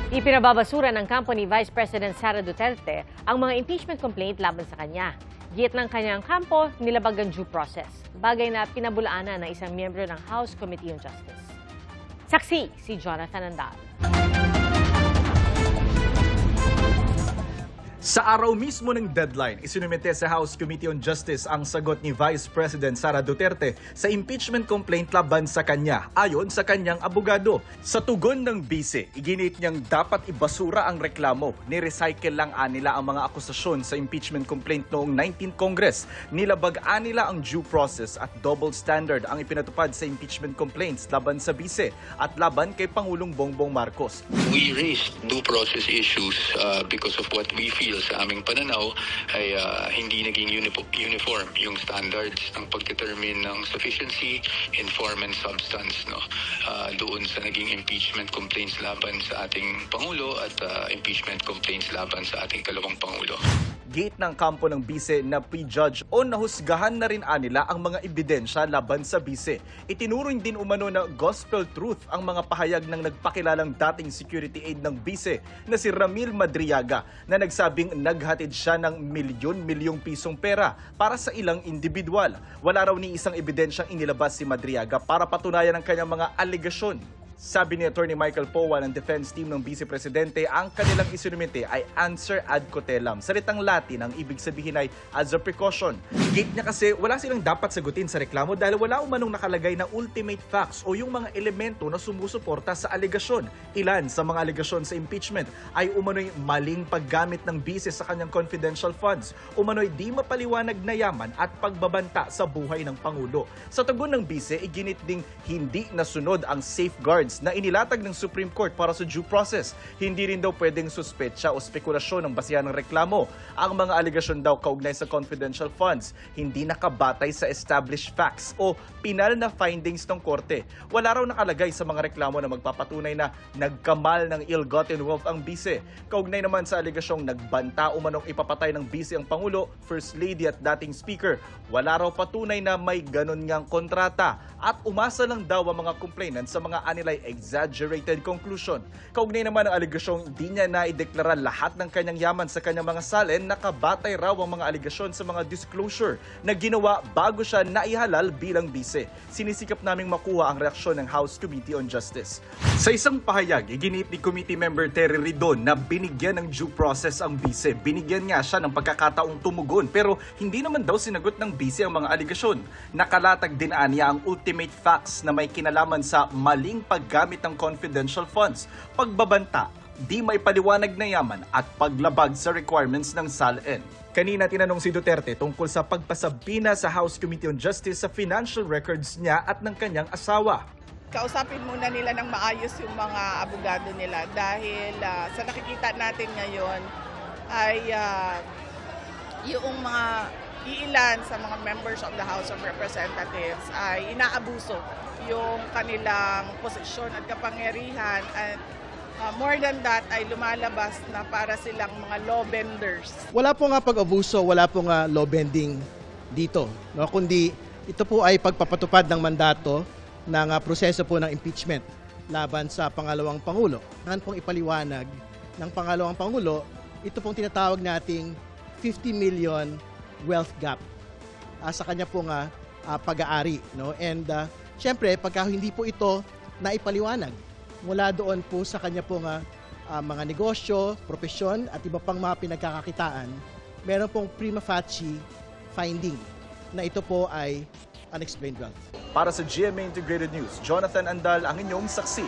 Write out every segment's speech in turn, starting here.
Ipinababasura ng kampo ni Vice President Sara Duterte ang mga impeachment complaint laban sa kanya. Git ng kanyang kampo, nilabag ang due process. Bagay na pinabulaanan ng isang miyembro ng House Committee on Justice. Saksi si Jonathan Andal. Sa araw mismo ng deadline, isinumite sa House Committee on Justice ang sagot ni Vice President Sara Duterte sa impeachment complaint laban sa kanya ayon sa kanyang abogado. Sa tugon ng bise, iginit niyang dapat ibasura ang reklamo. Ni-recycle lang anila ang mga akusasyon sa impeachment complaint noong 19th Congress. Nilabag anila ang due process at double standard ang ipinatupad sa impeachment complaints laban sa bise at laban kay Pangulong Bongbong Marcos. We raised due process issues because of what we feel sa aming pananaw ay hindi naging uniform yung standards ng pag-determine ng sufficiency in form and substance doon sa naging impeachment complaints laban sa ating Pangulo at impeachment complaints laban sa ating kalawang Pangulo. Gate ng kampo ng bise na prejudge o nahusgahan na rin anila ang mga ebidensya laban sa bise. Itinuring din umano na gospel truth ang mga pahayag ng nagpakilalang dating security aide ng bise na si Ramil Madriaga na nagsabing naghatid siya ng milyon-milyong pisong pera para sa ilang individual. Wala raw ni isang ebidensyang inilabas si Madriaga para patunayan ang kanyang mga alegasyon. Sabi ni Attorney Michael Powa ng defense team ng Vice Presidente, ang kanilang isinumite ay answer ad cotellam. Salitang Latin ang ibig sabihin ay as a precaution. Gate niya kasi wala silang dapat sagutin sa reklamo dahil wala umanong nakalagay na ultimate facts o yung mga elemento na sumusuporta sa alegasyon. Ilan sa mga alegasyon sa impeachment ay umano'y maling paggamit ng bise sa kanyang confidential funds, umano'y di mapaliwanag na yaman at pagbabanta sa buhay ng Pangulo. Sa tugon ng bise, iginit ding hindi nasunod ang safeguards na inilatag ng Supreme Court para sa due process. Hindi rin daw pwedeng suspetsa o spekulasyon ng basihan ng reklamo. Ang mga aligasyon daw kaugnay sa confidential funds, hindi nakabatay sa established facts o pinal na findings ng korte. Wala raw nakalagay sa mga reklamo na magpapatunay na nagkamal ng ill-gotten wealth ang bise. Kaugnay naman sa aligasyong nagbanta umanong ipapatay ng bise ang Pangulo, First Lady at dating Speaker, wala raw patunay na may ganon ngang kontrata at umasa lang daw ang mga complainant sa mga anilay exaggerated conclusion. Kaugnay naman ang aligasyong di niya naideklara lahat ng kanyang yaman sa kanyang mga salin, nakabatay raw ang mga aligasyon sa mga disclosure na ginawa bago siya naihalal bilang bise. Sinisikap naming makuha ang reaksyon ng House Committee on Justice. Sa isang pahayag, iginit ni Committee Member Terry Ridon na binigyan ng due process ang bise. Binigyan nga siya ng pagkakataong tumugon pero hindi naman daw sinagot ng bise ang mga aligasyon. Nakalatag din aniya ang ultimate facts na may kinalaman sa maling paggamit ng confidential funds, pagbabanta, di may paliwanag na yaman at paglabag sa requirements ng SALN. Kanina tinanong si Duterte tungkol sa pagpasabina sa House Committee on Justice sa financial records niya at ng kanyang asawa. Kausapin muna nila ng maayos yung mga abogado nila dahil sa nakikita natin ngayon ay yung mga iilan sa mga members of the House of Representatives ay inaabuso yung kanilang posisyon at kapangyarihan at more than that ay lumalabas na para silang mga law benders. Wala po nga pag-abuso, wala po nga law bending dito, no? Kundi ito po ay pagpapatupad ng mandato ng proseso po ng impeachment laban sa pangalawang Pangulo. Kailangan pong ipaliwanag ng pangalawang Pangulo, ito pong tinatawag nating 50 million wealth gap sa kanya pong pag-aari. No? And syempre, pagka hindi po ito naipaliwanag mula doon po sa kanya pong mga negosyo, propesyon at iba pang mga pinagkakakitaan, meron pong prima facie finding na ito po ay unexplained wealth. Para sa GMA Integrated News, Jonathan Andal ang inyong saksi.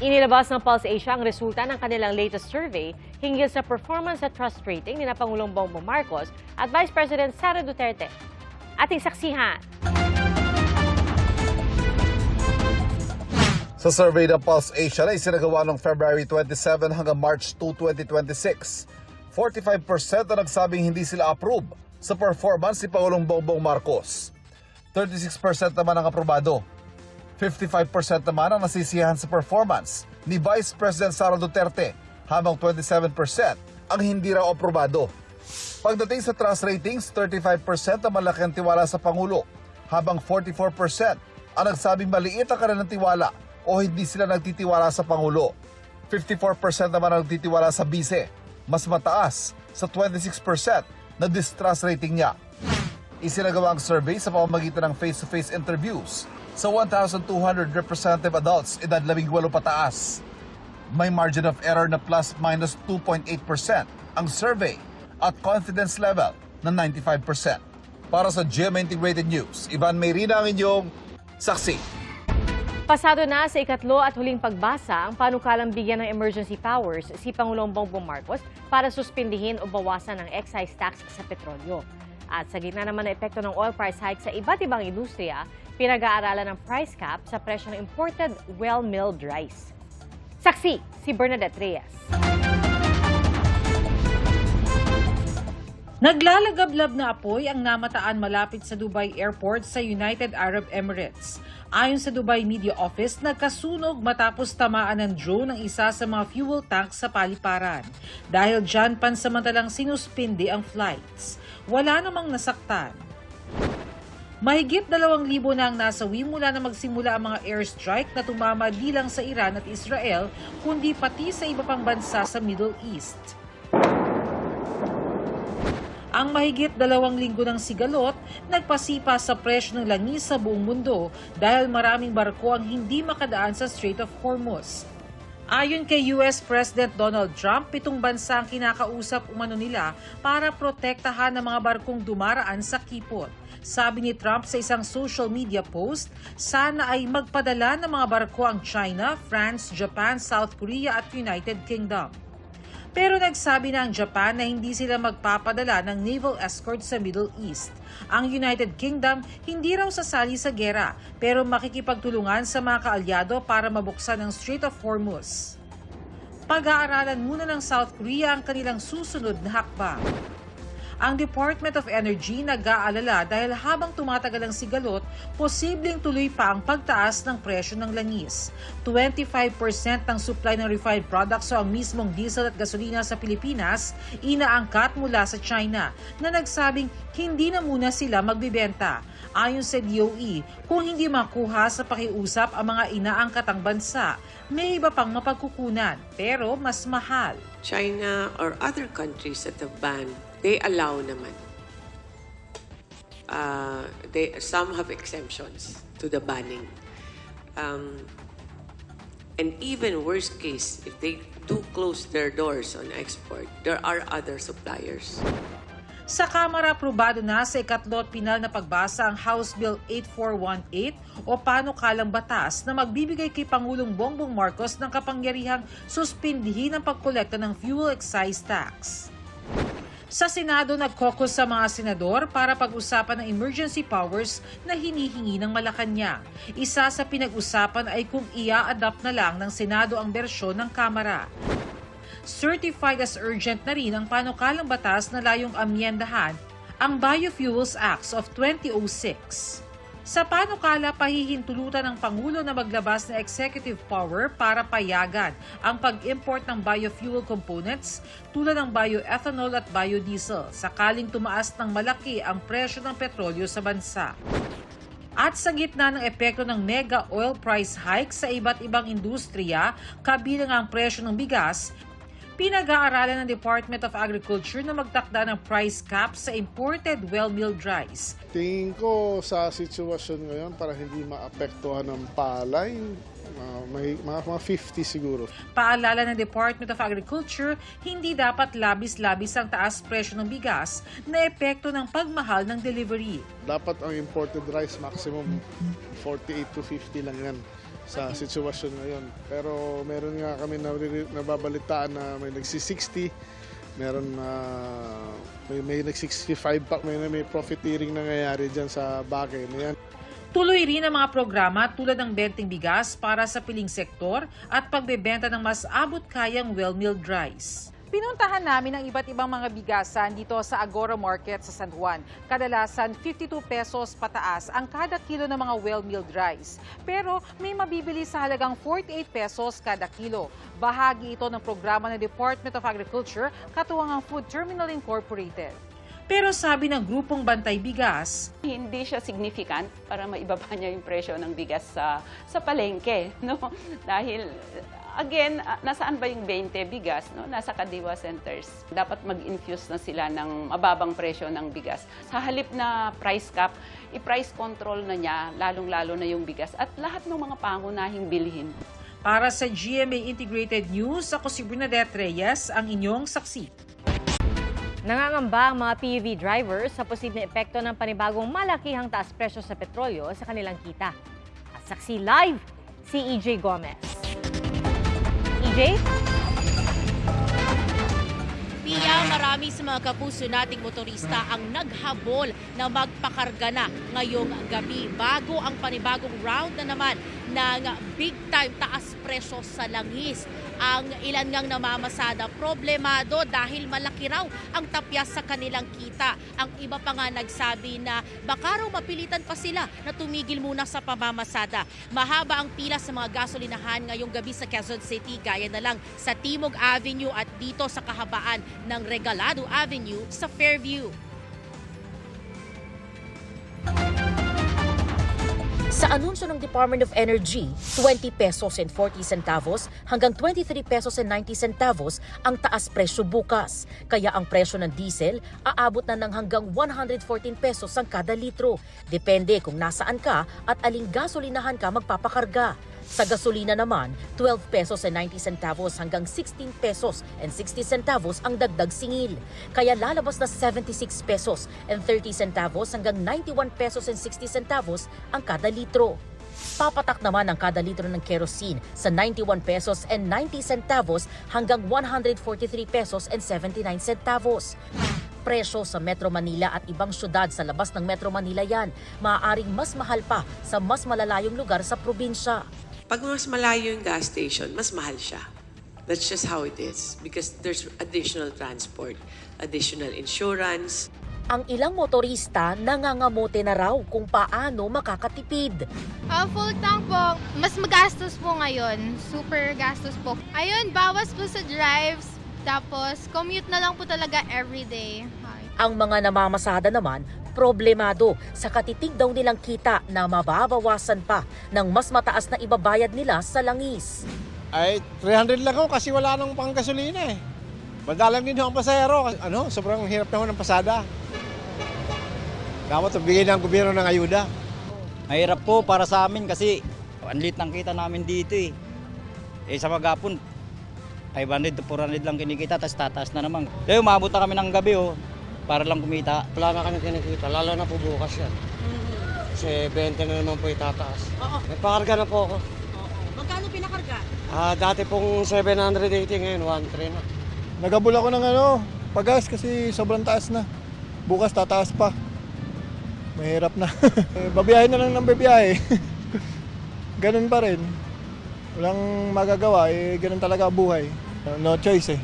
Inilabas ng Pulse Asia ang resulta ng kanilang latest survey hinggil sa performance at trust rating ni Pangulong Bongbong Marcos at Vice President Sara Duterte. Ating saksihan. Sa survey ng Pulse Asia na isinagawa noong February 27 hanggang March 2, 2026, 45% na nagsabing hindi sila approve sa performance ni Pangulong Bongbong Marcos. 36% naman ang aprobado. 55% naman ang nasisiyahan sa performance ni Vice President Sara Duterte, habang 27% ang hindi raw aprobado. Pagdating sa trust ratings, 35% ang malaki ang tiwala sa Pangulo, habang 44% ang nagsabing maliit ang kanilang tiwala o hindi sila nagtitiwala sa Pangulo. 54% naman ang nagtitiwala sa BICE, mas mataas sa 26% na distrust rating niya. Isinagawa ang survey sa pamamagitan ng face-to-face interviews sa 1,200 representative adults edad 18 pataas. May margin of error na plus-minus 2.8% ang survey at confidence level na 95%. Para sa GMA Integrated News, Ivan Mayrina ang inyong saksi. Pasado na sa ikatlo at huling pagbasa ang panukalang bigyan ng emergency powers si Pangulong Bongbong Marcos para suspindihin o bawasan ang excise tax sa petrolyo. At sa gitna naman ng epekto ng oil price hike sa iba't ibang industriya, pinag-aaralan ng price cap sa presyo ng imported well-milled rice. Saksi, si Bernadette Reyes. Naglalagablab na apoy ang namataan malapit sa Dubai Airport sa United Arab Emirates. Ayon sa Dubai Media Office, nagkasunog matapos tamaan ng drone ang isa sa mga fuel tanks sa paliparan. Dahil dyan, pansamantalang sinuspindi ang flights. Wala namang nasaktan. Mahigit 2,000 na ang nasawi mula na magsimula ang mga airstrike na tumama di lang sa Iran at Israel, kundi pati sa iba pang bansa sa Middle East. Ang mahigit 2 linggo ng sigalot, nagpasipa sa presyo ng langis sa buong mundo dahil maraming barko ang hindi makadaan sa Strait of Hormuz. Ayon kay US President Donald Trump, 7 bansa ang kinakausap umano nila para protektahan ang mga barkong dumaraan sa kipot. Sabi ni Trump sa isang social media post, sana ay magpadala ng mga barko ang China, France, Japan, South Korea at United Kingdom. Pero nagsabi na ang Japan na hindi sila magpapadala ng naval escort sa Middle East. Ang United Kingdom hindi raw sasali sa gera pero makikipagtulungan sa mga kaalyado para mabuksan ang Strait of Hormuz. Pag-aaralan muna ng South Korea ang kanilang susunod na hakbang. Ang Department of Energy nag-aalala dahil habang tumatagal ang sigalot, posibleng tuloy pa ang pagtaas ng presyo ng langis. 25% ng supply ng refined products o ang mismong diesel at gasolina sa Pilipinas inaangkat mula sa China na nagsabing hindi na muna sila magbibenta. Ayon sa DOE, kung hindi makuha sa pakiusap ang mga inaangkatang bansa, may iba pang mapagkukunan pero mas mahal. China or other countries that have banned, they allow naman. Some have exemptions to the banning. And even worst case, if they do close their doors on export, there are other suppliers. Sa Kamara, aprobado na sa ikatlo at pinal na pagbasa ang House Bill 8418 o panukalang batas na magbibigay kay Pangulong Bongbong Marcos ng kapangyarihang suspindihin ang pagkolekta ng fuel excise tax. Sa Senado, nag-caucus sa mga senador para pag-usapan ng emergency powers na hinihingi ng Malacanang. Isa sa pinag-usapan ay kung ia-adapt na lang ng Senado ang bersyon ng Kamara. Certified as urgent na rin ang panukalang batas na layong amyendahan ang Biofuels Acts of 2006. Sa panukala, pahihintulutan ng Pangulo na maglabas ng executive power para payagan ang pag-import ng biofuel components tulad ng bioethanol at biodiesel sakaling tumaas ng malaki ang presyo ng petrolyo sa bansa. At sa gitna ng epekto ng mega oil price hike sa iba't ibang industriya, kabilang ang presyo ng bigas, pinag-aaralan ng Department of Agriculture na magtakda ng price cap sa imported well-milled rice. Tingin ko sa sitwasyon ngayon para hindi maapektuhan ng palay, mga 50 siguro. Paalala ng Department of Agriculture, hindi dapat labis-labis ang taas presyo ng bigas na epekto ng pagmahal ng delivery. Dapat ang imported rice maximum 48 to 50 lang yan sa sitwasyon ngayon. Pero meron nga kami nababalitaan na may nagsi-60, meron na may nag-65 pa, may profiteering nangyayari dyan sa bagay na yan. Tuloy rin ang mga programa tulad ng benteng bigas para sa piling sektor at pagbebenta ng mas abot-kayang well-milled rice. Pinuntahan namin ang iba't ibang mga bigasan dito sa Agora Market sa San Juan. Kadalasan 52 pesos pataas ang kada kilo ng mga well-milled rice. Pero may mabibili sa halagang 48 pesos kada kilo. Bahagi ito ng programa ng Department of Agriculture katuwang ang Food Terminal Incorporated. Pero sabi ng grupong Bantay Bigas, hindi siya significant para maibaba niya yung presyo ng bigas sa palengke, no? Dahil Again, nasaan ba yung 20 bigas? No? Nasa Kadiwa Centers. Dapat mag-infuse na sila ng mababang presyo ng bigas. Sa halip na price cap, i-price control na niya, lalong-lalo na yung bigas at lahat ng mga pangunahing bilhin. Para sa GMA Integrated News, ako si Bernadette Reyes, ang inyong saksi. Nangangamba ang mga PUV drivers sa posibleng epekto ng panibagong malakihang taas presyo sa petrolyo sa kanilang kita. At saksi live, si EJ Gomez. EJ? Pia, marami sa mga kapuso nating motorista ang naghabol na magpakarga na ngayong gabi bago ang panibagong round na naman ng big time taas presyo sa langis. Ang ilan ngang namamasada problemado dahil malaki raw ang tapyas sa kanilang kita. Ang iba pa nga nagsabi na baka raw mapilitan pa sila na tumigil muna sa pamamasada. Mahaba ang pila sa mga gasolinahan ngayong gabi sa Quezon City, gaya na lang sa Timog Avenue at dito sa kahabaan ng Regalado Avenue sa Fairview. Sa anunsyo ng Department of Energy, 20 pesos and 40 centavos hanggang 23 pesos and 90 centavos ang taas presyo bukas. Kaya ang presyo ng diesel aabot na ng hanggang 114 pesos ang kada litro. Depende kung nasaan ka at aling gasolinahan ka magpapakarga. Sa gasolina naman, 12 pesos and 90 centavos hanggang 16 pesos and 60 centavos ang dagdag singil. Kaya lalabas na 76 pesos and 30 centavos hanggang 91 pesos and 60 centavos ang kada litro. Papatak naman ang kada litro ng kerosene sa 91 pesos and 90 centavos hanggang 143 pesos and 79 centavos. Presyo sa Metro Manila at ibang syudad sa labas ng Metro Manila yan, maaaring mas mahal pa sa mas malalayong lugar sa probinsya. Pag mas malayo yung gas station, mas mahal siya. That's just how it is. Because there's additional transport, additional insurance. Ang ilang motorista nangangamote na raw kung paano makakatipid. Full tank po, mas magastos po ngayon. Super gastos po. Ayun, bawas po sa drives. Tapos, commute na lang po talaga everyday. Ang mga namamasada naman, problemado sa katitig daw nilang kita na mababawasan pa ng mas mataas na ibabayad nila sa langis. Ay, 300 lang ako kasi wala nang panggasolina eh. Madalang din ang pasahero. Sobrang hirap na ho ng pasada. Dapat bigyan ng gobyerno ng ayuda. Mahirap po para sa amin kasi ang liit ng kita namin dito eh. Sa maghapon, 500 to 400 lang kinikita, tapos tataas na naman. Kaya umabot na kami ng gabi para lang kumita. Wala na kami kinikita, lalo na po bukas yan. Kasi 20 na naman po itataas. May pakarga na po ako. Magkano pinakarga? Dati pong 780, ngayon 1.3 na. Nagabol ako ng pagas kasi sobrang taas na. Bukas tataas pa. Mahirap na. Babiyahin na lang ng babiyahe. Ganun pa rin. Walang magagawa, ganun talaga buhay. No choice eh.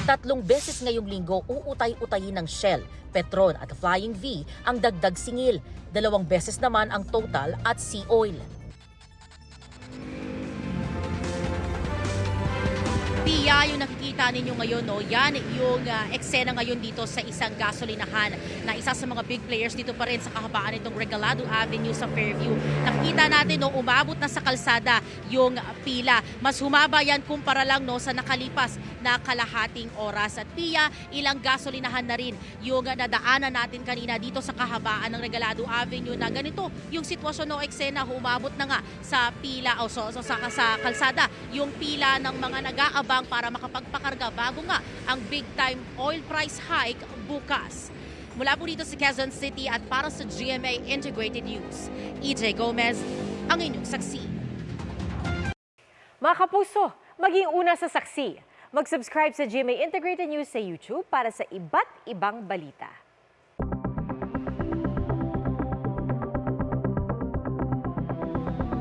3 beses ngayong linggo uutay-utayin ng Shell, Petron at Flying V ang dagdag singil. 2 beses naman ang Total at Sea Oil. Pia, yung nakikita ninyo ngayon, yan yung eksena ngayon dito sa isang gasolinahan na isa sa mga big players dito pa rin sa kahabaan itong Regalado Avenue sa Fairview. Nakikita natin, umabot na sa kalsada yung pila. Mas humaba yan kumpara lang sa nakalipas na kalahating oras. At Pia, ilang gasolinahan na rin yung nadaanan natin kanina dito sa kahabaan ng Regalado Avenue na ganito yung sitwasyon o eksena, humabot na nga sa pila o sa kalsada yung pila ng mga nag-aabang para makapagpakarga bago nga ang big time oil price hike bukas. Mula po dito sa Quezon City at para sa GMA Integrated News, EJ Gomez, ang inyong saksi. Mga kapuso, maging una sa saksi. Mag-subscribe sa GMA Integrated News sa YouTube para sa iba't ibang balita.